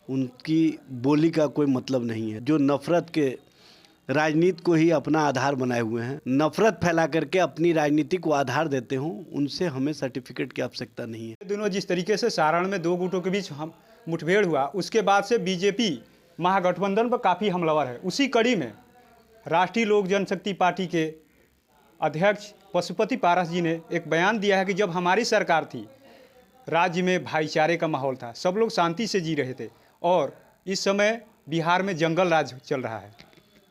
उनकी बोली का कोई मतलब नहीं है। जो नफरत के राजनीति को ही अपना आधार बनाए हुए हैं, नफरत फैला करके अपनी राजनीति को आधार देते हों, उनसे हमें सर्टिफिकेट की आवश्यकता नहीं है। दोनों जिस तरीके से सारण में दो गुटों के बीच मुठभेड़ हुआ, उसके बाद से बीजेपी महागठबंधन पर काफ़ी हमलावर है। उसी कड़ी में राष्ट्रीय लोक जनशक्ति पार्टी के अध्यक्ष पशुपति पारस जी ने एक बयान दिया है कि जब हमारी सरकार थी, राज्य में भाईचारे का माहौल था, सब लोग शांति से जी रहे थे, और इस समय बिहार में जंगल राज चल रहा है।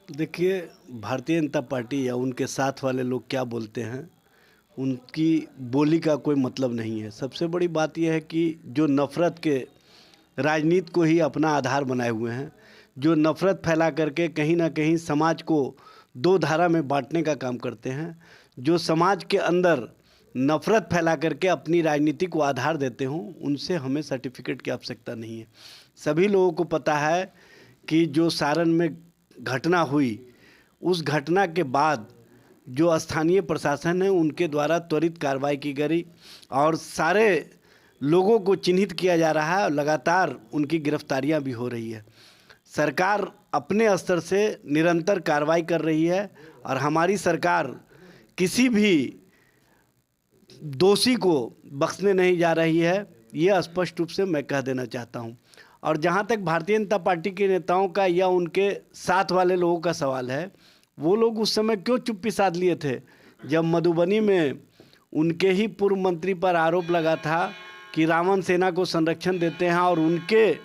देखिए, भारतीय जनता पार्टी या उनके साथ वाले लोग क्या बोलते हैं, उनकी बोली का कोई मतलब नहीं है। सबसे बड़ी बात यह है कि जो नफ़रत के राजनीति को ही अपना आधार बनाए हुए हैं, जो नफ़रत फैला करके कहीं ना कहीं समाज को दो धारा में बांटने का काम करते हैं, जो समाज के अंदर नफ़रत फैला करके अपनी राजनीति को आधार देते हों, उनसे हमें सर्टिफिकेट की आवश्यकता नहीं है। सभी लोगों को पता है कि जो सारण में घटना हुई, उस घटना के बाद जो स्थानीय प्रशासन है उनके द्वारा त्वरित कार्रवाई की गई और सारे लोगों को चिन्हित किया जा रहा है और लगातार उनकी गिरफ्तारियां भी हो रही है। सरकार अपने स्तर से निरंतर कार्रवाई कर रही है और हमारी सरकार किसी भी दोषी को बख्शने नहीं जा रही है, ये स्पष्ट रूप से मैं कह देना चाहता हूं। और जहां तक भारतीय जनता पार्टी के नेताओं का या उनके साथ वाले लोगों का सवाल है, वो लोग उस समय क्यों चुप्पी साध लिए थे जब मधुबनी में उनके ही पूर्व मंत्री पर आरोप लगा था कि रावण सेना को संरक्षण देते हैं और उनके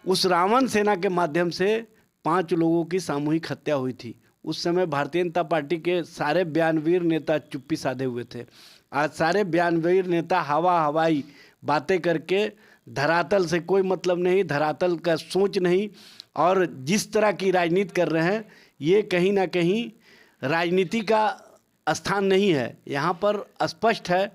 उस रावण सेना के माध्यम से 5 लोगों की सामूहिक हत्या हुई थी। उस समय भारतीय जनता पार्टी के सारे बयानवीर नेता चुप्पी साधे हुए थे। आज सारे बयानवीर नेता हवाई बातें करके धरातल से कोई मतलब नहीं, धरातल का सोच नहीं, और जिस तरह की राजनीति कर रहे हैं, ये कहीं ना कहीं राजनीति का स्थान नहीं है। यहाँ पर स्पष्ट है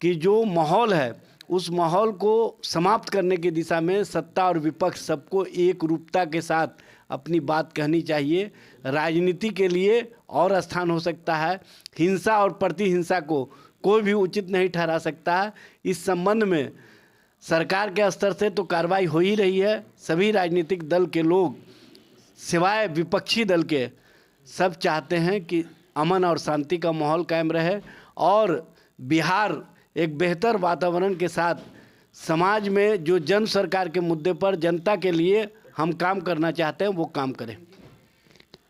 कि जो माहौल है, उस माहौल को समाप्त करने की दिशा में सत्ता और विपक्ष सबको एक रूपता के साथ अपनी बात कहनी चाहिए। राजनीति के लिए और स्थान हो सकता है, हिंसा और प्रतिहिंसा को कोई भी उचित नहीं ठहरा सकता है। इस संबंध में सरकार के स्तर से तो कार्रवाई हो ही रही है। सभी राजनीतिक दल के लोग सिवाय विपक्षी दल के सब चाहते हैं कि अमन और शांति का माहौल कायम रहे और बिहार एक बेहतर वातावरण के साथ समाज में जो जन सरकार के मुद्दे पर जनता के लिए हम काम करना चाहते हैं वो काम करें।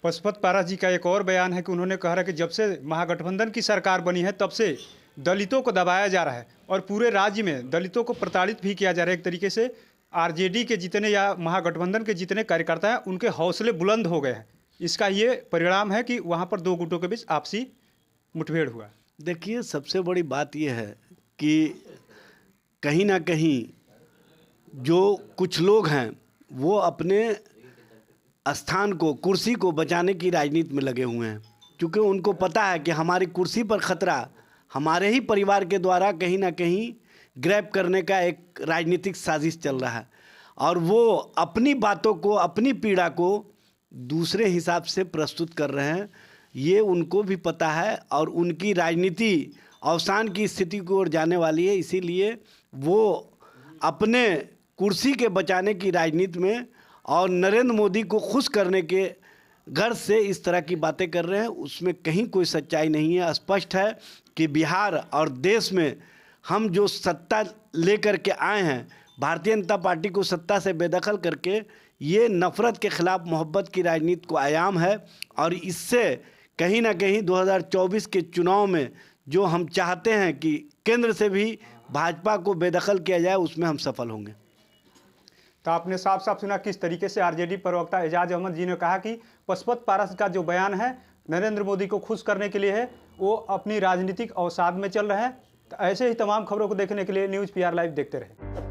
पशुपति पारस जी का एक और बयान है कि उन्होंने कहा है कि जब से महागठबंधन की सरकार बनी है तब से दलितों को दबाया जा रहा है और पूरे राज्य में दलितों को प्रताड़ित भी किया जा रहा है। एक तरीके से आरजेडी के जितने या महागठबंधन के जितने कार्यकर्ता हैं उनके हौसले बुलंद हो गए हैं। इसका ये परिणाम है कि वहाँ पर दो गुटों के बीच आपसी मुठभेड़ हुआ। देखिए, सबसे बड़ी बात यह है कि कहीं ना कहीं जो कुछ लोग हैं वो अपने स्थान को, कुर्सी को बचाने की राजनीति में लगे हुए हैं, क्योंकि उनको पता है कि हमारी कुर्सी पर खतरा हमारे ही परिवार के द्वारा कहीं ना कहीं ग्रैब करने का एक राजनीतिक साजिश चल रहा है और वो अपनी बातों को, अपनी पीड़ा को दूसरे हिसाब से प्रस्तुत कर रहे हैं। ये उनको भी पता है और उनकी राजनीति अवसान की स्थिति की ओर जाने वाली है, इसीलिए वो अपने कुर्सी के बचाने की राजनीति में और नरेंद्र मोदी को खुश करने के गर्ज से इस तरह की बातें कर रहे हैं। उसमें कहीं कोई सच्चाई नहीं है। स्पष्ट है कि बिहार और देश में हम जो सत्ता लेकर के आए हैं, भारतीय जनता पार्टी को सत्ता से बेदखल करके, ये नफ़रत के ख़िलाफ़ मोहब्बत की राजनीति को आयाम है और इससे कहीं ना कहीं 2024 के चुनाव में जो हम चाहते हैं कि केंद्र से भी भाजपा को बेदखल किया जाए, उसमें हम सफल होंगे। तो आपने साफ साफ सुना किस तरीके से आरजेडी प्रवक्ता एजाज अहमद जी ने कहा कि पशुपति पारस का जो बयान है नरेंद्र मोदी को खुश करने के लिए है, वो अपनी राजनीतिक अवसाद में चल रहे हैं। तो ऐसे ही तमाम खबरों को देखने के लिए न्यूज़ PR लाइव देखते रहें।